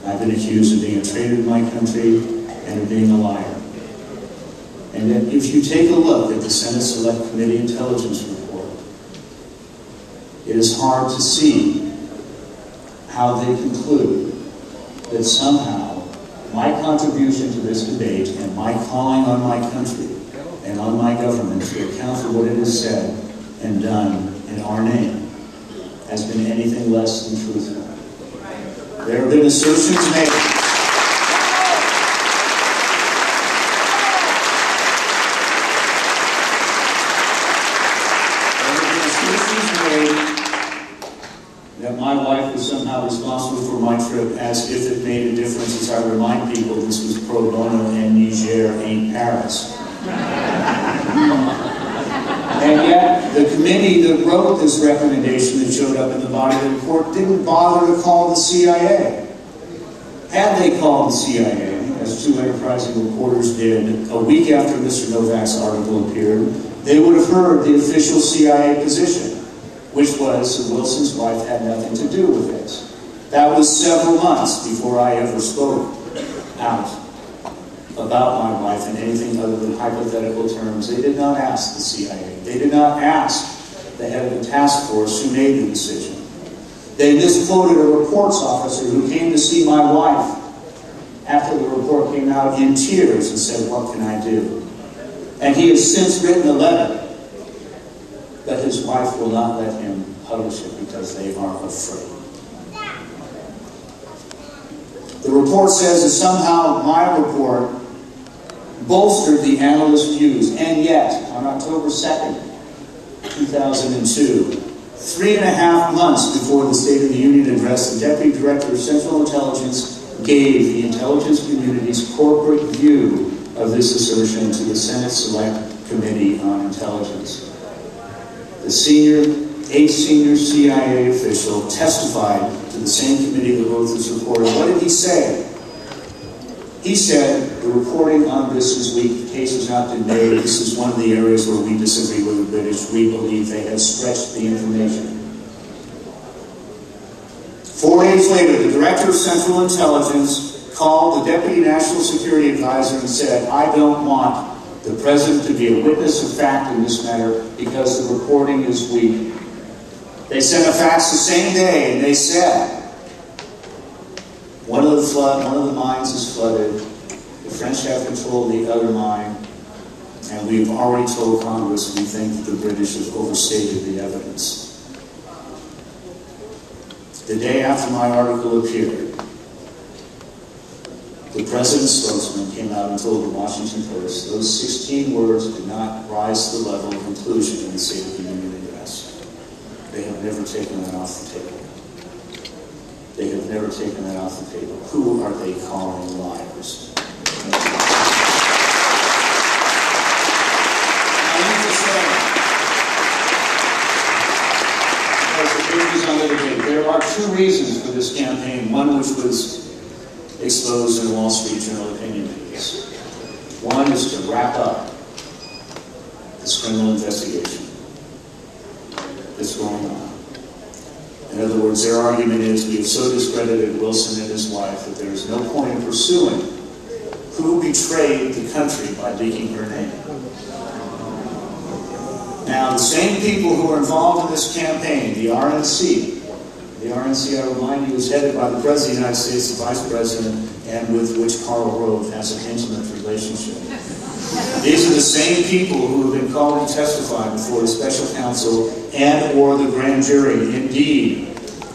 I've been accused of being a traitor to my country and of being a liar. And that if you take a look at the Senate Select Committee Intelligence Report, it is hard to see how they conclude that somehow my contribution to this debate and my calling on my country and on my government to account for what it has said and done in our name has been anything less than truthful. There have been assertions made. That my wife was somehow responsible for my trip, as if it made a difference, as I remind people this was pro bono and Niger ain't Paris. And yet, the committee that wrote this recommendation that showed up in the body of the report didn't bother to call the CIA. Had they called the CIA, as two enterprising reporters did a week after Mr. Novak's article appeared, they would have heard the official CIA position, which was that Wilson's wife had nothing to do with this. That was several months before I ever spoke out about my wife in anything other than hypothetical terms. They did not ask the CIA. They did not ask the head of the task force who made the decision. They misquoted a reports officer who came to see my wife after the report came out in tears and said, "What can I do?" And he has since written a letter, but his wife will not let him publish it because they are afraid. The report says that somehow my report bolstered the analyst's views, and yet, on October 2nd, 2002, 3.5 months before the State of the Union address, the Deputy Director of Central Intelligence gave the intelligence community's corporate view of this assertion to the Senate Select Committee on Intelligence. A senior CIA official testified to the same committee that wrote this report. And what did he say? He said, the reporting on this is weak, the case has not been made, this is one of the areas where we disagree with the British, we believe they have stretched the information. 4 days later, the Director of Central Intelligence called the Deputy National Security Advisor and said, "I don't want the President to be a witness of fact in this matter because the reporting is weak." They sent a fax the same day and they said, one of the mines is flooded, the French have control of the other mine, and we've already told Congress we think that the British have overstated the evidence. The day after my article appeared, the President's spokesman came out and told the Washington Post those 16 words did not rise to the level of conclusion in the State of the Union address. They have never taken that off the table. They have never taken that off the table. Who are they calling liars? There are two reasons for this campaign, one which was exposed in the Wall Street Journal opinion piece. One is to wrap up this criminal investigation that's going on. In other words, their argument is we have so discredited Wilson and his wife that there is no point in pursuing who betrayed the country by leaking her name. Now, the same people who are involved in this campaign, the RNC, I remind you, is headed by the President of the United States, the Vice President, and with which Karl Rove has an intimate relationship. These are the same people who have been called to testify before the Special Counsel and or the grand jury. Indeed,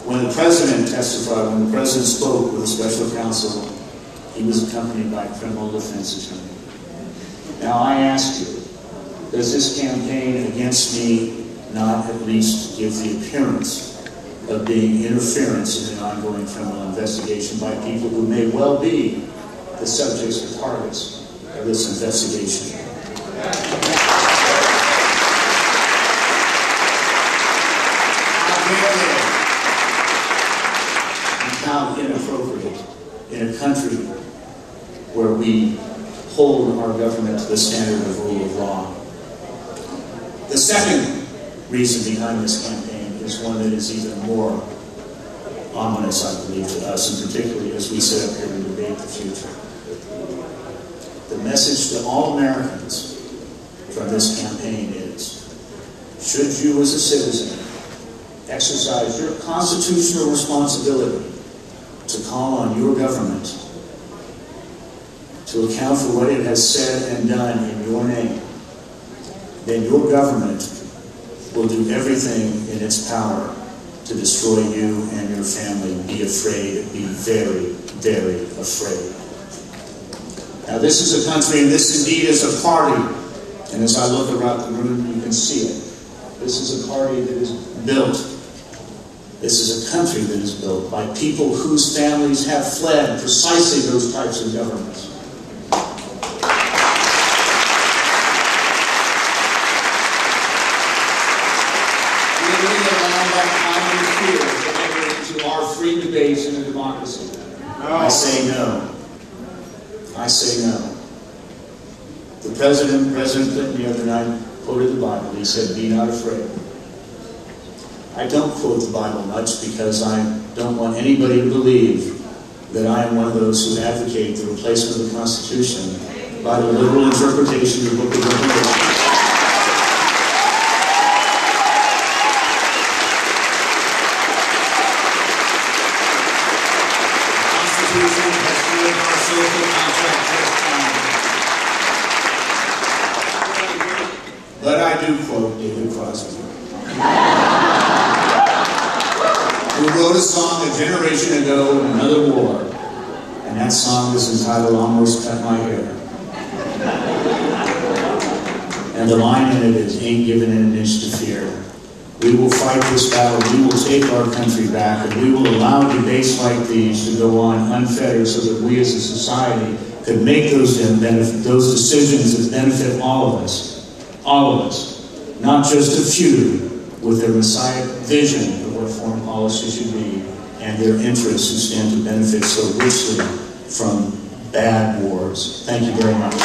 when the President testified, when the President spoke with the Special Counsel, he was accompanied by a criminal defense attorney. Now, I ask you, does this campaign against me not at least give the appearance of being interference in an ongoing criminal investigation by people who may well be the subjects or targets of this investigation? How inappropriate in a country where we hold our government to the standard of rule of law. The second reason behind this campaign is one that is even more ominous, I believe, to us, and particularly as we sit up here and debate the future. The message to all Americans from this campaign is, should you as a citizen exercise your constitutional responsibility to call on your government to account for what it has said and done in your name, then your government will do everything in its power to destroy you and your family. Be afraid, be very, very afraid. Now this is a country, and this indeed is a party, and as I look around the room you can see it. This is a party that is built. This is a country that is built by people whose families have fled precisely those types of governments. Free debates in a democracy. I say no. I say no. The President Clinton the other night quoted the Bible. He said, "Be not afraid." I don't quote the Bible much because I don't want anybody to believe that I am one of those who advocate the replacement of the Constitution by the literal interpretation of the Book of Revelation. But I do quote David Crosby, who wrote a song a generation ago in another war, and that song is entitled "Almost Cut My Hair." And the line in it is, "Ain't giving an inch to fear. We will fight this battle, we will take our country back, and we will allow debates like these to go on unfettered so that we as a society could make those decisions that benefit all of us. All of us, not just a few with their Messiah vision of what foreign policy should be and their interests who stand to benefit so richly from bad wars." Thank you very much.